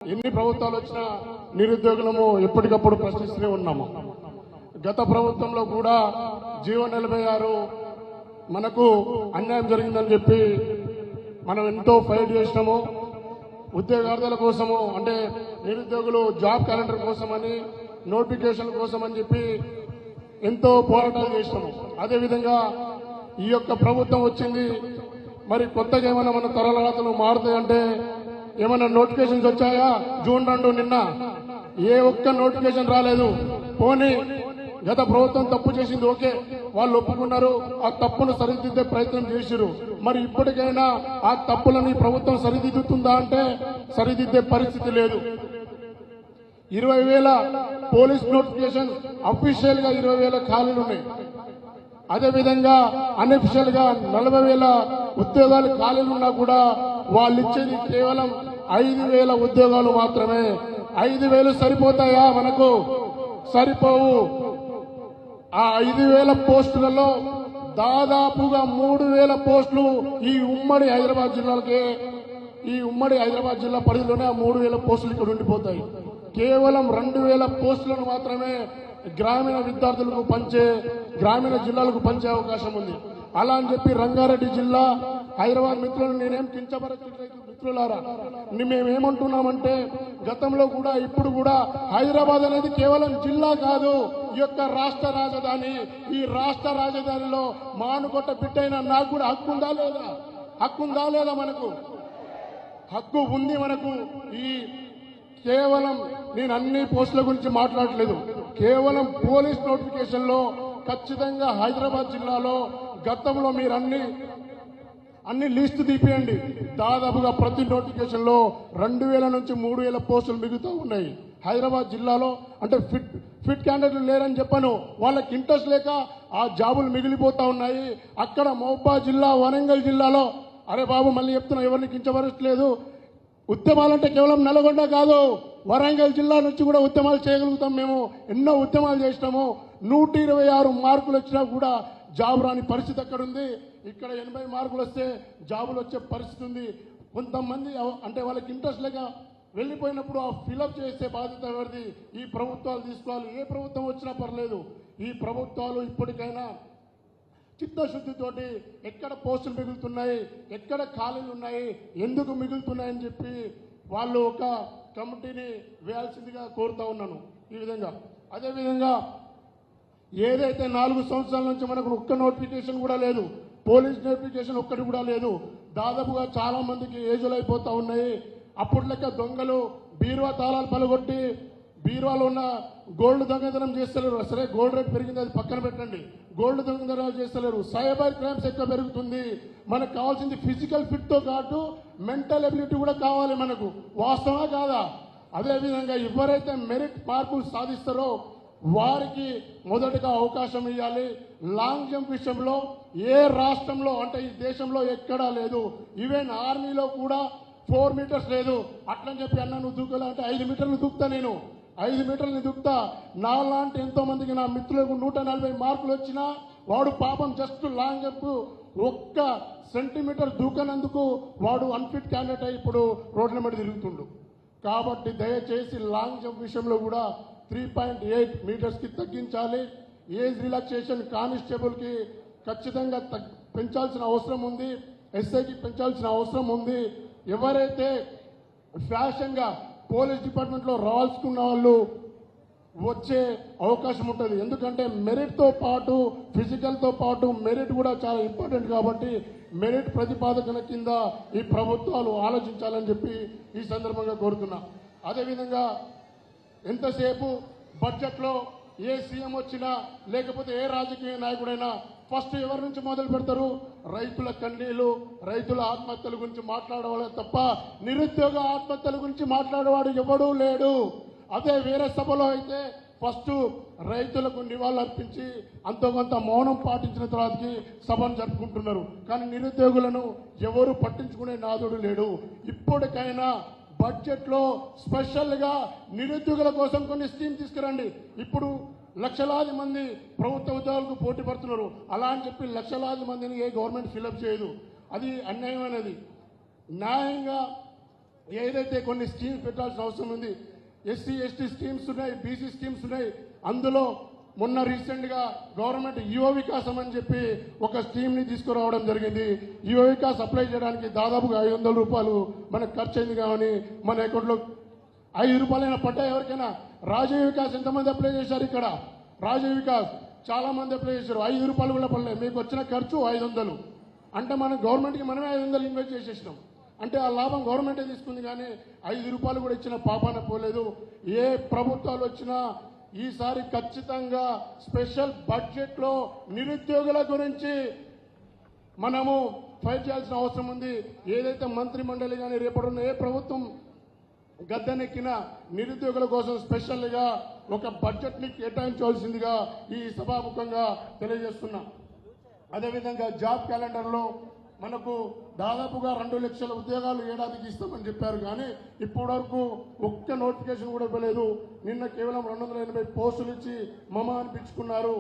ఎన్ని ప్రభుత్వాలు వచ్చినా నిరుద్యోగులము ఎప్పటికప్పుడు ప్రశ్నిస్తూనే ఉన్నాము. గత ప్రభుత్వంలో కూడా జీవో 46 మనకు అన్యాయం జరిగిందని చెప్పి మనం ఎంతో ఫైట్ చేసినాము. ఉద్యోగార్థుల కోసము, అంటే నిరుద్యోగులు జాబ్ క్యాలెండర్ కోసమని, నోటిఫికేషన్ కోసం అని చెప్పి ఎంతో పోరాటాలు చేసినాము. అదేవిధంగా ఈ యొక్క ప్రభుత్వం వచ్చింది, మరి కొత్తగా ఏమైనా మన తరగతులు మారుతాయంటే ఏమైనా నోటిఫికేషన్స్ వచ్చాయా? జూన్ 2 నిన్న ఏ ఒక్క నోటిఫికేషన్ రాలేదు. పోనీ గత ప్రభుత్వం తప్పు చేసింది, ఓకే, వాళ్ళు ఒప్పుకున్నారు, ఆ తప్పును సరిదిద్దే ప్రయత్నం చేసిరు. మరి ఇప్పటికైనా ఆ తప్పులని ప్రభుత్వం సరిదిద్దుతుందా అంటే సరిదిద్దే పరిస్థితి లేదు. 20,000 పోలీస్ నోటిఫికేషన్, అఫీషియల్ గా 20,000 ఖాళీలు ఉన్నాయి. అదేవిధంగా అన్అఫీషియల్ గా 40,000 ఉద్యోగాలు ఖాళీలు ఉన్నా కూడా వాళ్ళు ఇచ్చేది కేవలం 5,000 ఉద్యోగాలు మాత్రమే. 5,000 సరిపోతాయా? మనకు సరిపోవు. ఆ 5,000 పోస్టులలో దాదాపుగా 3,000 పోస్టులు ఈ ఉమ్మడి హైదరాబాద్ జిల్లాలకే, ఈ ఉమ్మడి హైదరాబాద్ జిల్లా పరిధిలోనే ఆ 3,000 పోస్టులు ఇక్కడ ఉండిపోతాయి. కేవలం 2,000 పోస్టులను మాత్రమే గ్రామీణ విద్యార్థులకు గ్రామీణ జిల్లాలకు పంచే అవకాశం ఉంది. అలా అని చెప్పి రంగారెడ్డి జిల్లా, హైదరాబాద్ మిత్రులను నేనేం కించపరచట్లేదు మిత్రులారా. మేమేమంటున్నామంటే గతంలో కూడా ఇప్పుడు కూడా హైదరాబాద్ అనేది కేవలం జిల్లా కాదు, ఈ యొక్క రాష్ట్ర రాజధాని. ఈ రాష్ట్ర రాజధానిలో మానుకొట్ట బిడ్డైన నాకు కూడా హక్కు ఉందా లేదా? హక్కు ఉందా లేదా? మనకు హక్కు ఉంది. మనకు ఈ కేవలం నేను అన్ని పోస్టుల గురించి మాట్లాడలేదు, కేవలం పోలీస్ నోటిఫికేషన్ లో ఖచ్చితంగా హైదరాబాద్ జిల్లాలో గతంలో మీరు అన్ని లిస్టు తీపియండి. దాదాపుగా ప్రతి నోటిఫికేషన్ లో 2,000 నుంచి 3,000 పోస్టులు మిగుతూ ఉన్నాయి హైదరాబాద్ జిల్లాలో. అంటే ఫిట్ క్యాండిడేట్లు లేరని చెప్పాను, వాళ్ళకి ఇంట్రెస్ట్ లేక ఆ జాబులు మిగిలిపోతా ఉన్నాయి. అక్కడ మహబూబాబాద్ జిల్లా, వరంగల్ జిల్లాలో, అరే బాబు మళ్ళీ చెప్తున్నా, ఎవరిని కించపరచలేదు, ఉద్యమాలంటే కేవలం నల్గొండ కాదు, వరంగల్ జిల్లా నుంచి కూడా ఉద్యమాలు చేయగలుగుతాం. మేము ఎన్నో ఉద్యమాలు చేసినాము. 126 మార్కులు వచ్చినా కూడా జాబ్ రాని పరిస్థితి అక్కడ ఉంది. ఇక్కడ 80 మార్కులు వస్తే జాబులు వచ్చే పరిస్థితి ఉంది. కొంతమంది అంటే వాళ్ళకి ఇంట్రెస్ట్ లేక వెళ్ళిపోయినప్పుడు ఆ ఫిలప్ చేసే బాధ్యత ఎవరిది? ఈ ప్రభుత్వాలు తీసుకోవాలి. ఏ ప్రభుత్వం వచ్చినా పర్లేదు, ఈ ప్రభుత్వాలు ఇప్పటికైనా చిత్తశుద్ధితోటి ఎక్కడ పోస్టులు మిగులుతున్నాయి, ఎక్కడ ఖాళీలు ఉన్నాయి, ఎందుకు మిగులుతున్నాయని చెప్పి వాళ్ళు ఒక కమిటీని వేయాల్సిందిగా కోరుతా ఉన్నాను. ఈ విధంగా అదేవిధంగా ఏదైతే 4 సంవత్సరాల నుంచి మనకు ఒక్క నోటిఫికేషన్ కూడా లేదు, పోలీస్ నోటిఫికేషన్ ఒక్కటి కూడా లేదు. దాదాపుగా చాలా మందికి ఏజులు అయిపోతా ఉన్నాయి. అప్పుడు లెక్క దొంగలు బీరువా తాళాలు పలగొట్టి బీరువాలో ఉన్న గోల్డ్ దొంగతనం చేస్తలేరు. సరే, గోల్డ్ రేట్ పెరిగింది, అది పక్కన పెట్టండి. గోల్డ్ దొంగతనాలు చేస్తలేరు. సైబర్ క్రైమ్స్ ఎక్కువ పెరుగుతుంది. మనకు కావాల్సింది ఫిజికల్ ఫిట్తో పాటు మెంటల్ ఎబిలిటీ కూడా కావాలి మనకు. వాస్తవా కాదా? అదేవిధంగా ఎవరైతే మెరిట్ మార్కులు సాధిస్తారో వారికి మొదటగా అవకాశం ఇవ్వాలి. లాంగ్ జంప్ విషయంలో ఏ రాష్ట్రంలో, అంటే ఈ దేశంలో ఎక్కడా లేదు. ఈవెన్ ఆర్మీలో కూడా 4 మీటర్స్ లేదు. అట్లని చెప్పి అన్న నువ్వు దూకాలంటే 5 మీటర్లు దూకుతా, నేను 5 మీటర్లు దూకుతా. నాలాంటి ఎంతో మందికి, నా మిత్రులకు 140 మార్కులు వచ్చినా వాడు పాపం జస్ట్ లాంగ్ జంప్ 1 సెంటీమీటర్ దూకనందుకు వాడు అన్ఫిట్ క్యాండిడేట్ అయి ఇప్పుడు రోడ్ల మీద తిరుగుతుండు. కాబట్టి దయచేసి లాంగ్ జంప్ విషయంలో కూడా 3.8 మీటర్స్కి తగ్గించాలి. ఏజ్ రిలాక్సేషన్ కానిస్టేబుల్కి ఖచ్చితంగా పెంచాల్సిన అవసరం ఉంది. ఎస్ఐకి పెంచాల్సిన అవసరం ఉంది. ఎవరైతే ఫ్యాషన్గా పోలీస్ డిపార్ట్మెంట్లో రావాల్సుకున్న వాళ్ళు వచ్చే అవకాశం ఉంటుంది. ఎందుకంటే మెరిట్తో పాటు ఫిజికల్తో పాటు మెరిట్ కూడా చాలా ఇంపార్టెంట్. కాబట్టి మెరిట్ ప్రతిపాదన కింద ఈ ప్రభుత్వాలు ఆలోచించాలని చెప్పి ఈ సందర్భంగా కోరుతున్నా. అదేవిధంగా ఎంతసేపు బడ్జెట్లో ఏ సీఎం వచ్చినా లేకపోతే ఏ రాజకీయ నాయకుడైనా ఫస్ట్ ఎవరి నుంచి మొదలు పెడతారు? రైతుల కన్నీళ్లు, రైతుల ఆత్మహత్యల గురించి మాట్లాడేవాళ్ళే తప్ప నిరుద్యోగ ఆత్మహత్యల గురించి మాట్లాడేవాడు ఎవడూ లేడు. అదే వేరే సభలో అయితే ఫస్ట్ రైతులకు నివాళులు అర్పించి అంతో కొంత మౌనం పాటించిన తర్వాతకి సభను జరుపుకుంటున్నారు. కానీ నిరుద్యోగులను ఎవరు పట్టించుకునే నాదుడు లేడు. ఇప్పటికైనా బడ్జెట్లో స్పెషల్గా నిరుద్యోగుల కోసం కొన్ని స్కీమ్ తీసుకురండి. ఇప్పుడు లక్షలాది మంది ప్రభుత్వ ఉద్యోగాలకు పోటీ పడుతున్నారు. అలా అని చెప్పి లక్షలాది మందిని ఏ గవర్నమెంట్ ఫిలప్ చేయదు. అది అన్యాయమైనది. న్యాయంగా ఏదైతే కొన్ని స్కీమ్స్ పెట్టాల్సిన అవసరం ఉంది, ఎస్సీ ఎస్టీ స్కీమ్స్ ఉన్నాయి, బీసీ స్కీమ్స్ ఉన్నాయి. అందులో మొన్న రీసెంట్ గా గవర్నమెంట్ యువ వికాసం అని చెప్పి ఒక స్కీమ్ ని తీసుకురావడం జరిగింది. యువ వికాస్ అప్లై చేయడానికి దాదాపుగా 500 రూపాయలు మనకు ఖర్చు అయింది. కానీ మన అకౌంట్ లో 5 రూపాయలైనా పడ్డాయి ఎవరికైనా? రాజీవ్ వికాస్ ఎంతమంది అప్లై చేశారు? ఇక్కడ రాజీవ్ వికాస్ చాలా మంది అప్లై చేశారు. 5 రూపాయలు కూడా పడలేదు. మీకు వచ్చిన ఖర్చు 500. అంటే మనం గవర్నమెంట్కి మనమే 500 ఇన్వెస్ట్ చేసేసినాం. అంటే ఆ లాభం గవర్నమెంటే తీసుకుంది. కానీ 5 రూపాయలు కూడా ఇచ్చిన పాపాన పోలేదు. ఏ ప్రభుత్వాలు వచ్చినా ఈసారి ఖచ్చితంగా స్పెషల్ బడ్జెట్ లో నిరుద్యోగుల గురించి మనము ఫైట్ చేయాల్సిన అవసరం ఉంది. ఏదైతే మంత్రి మండలి కానీ రేపడున్న ఏ ప్రభుత్వం గద్దెనెక్కిన నిరుద్యోగుల కోసం స్పెషల్ గా ఒక బడ్జెట్ ని కేటాయించవలసిందిగా ఈ సభాముఖంగా తెలియజేస్తున్నా. అదేవిధంగా జాబ్ క్యాలెండర్ లో మనకు దాదాపుగా 2 లక్షల ఉద్యోగాలు ఏడాదికి ఇస్తామని చెప్పారు. కానీ ఇప్పటి వరకు ఒక్క నోటిఫికేషన్ కూడా ఇవ్వలేదు. నిన్న కేవలం 280 పోస్టులు ఇచ్చి మమ అనిపించుకున్నారు.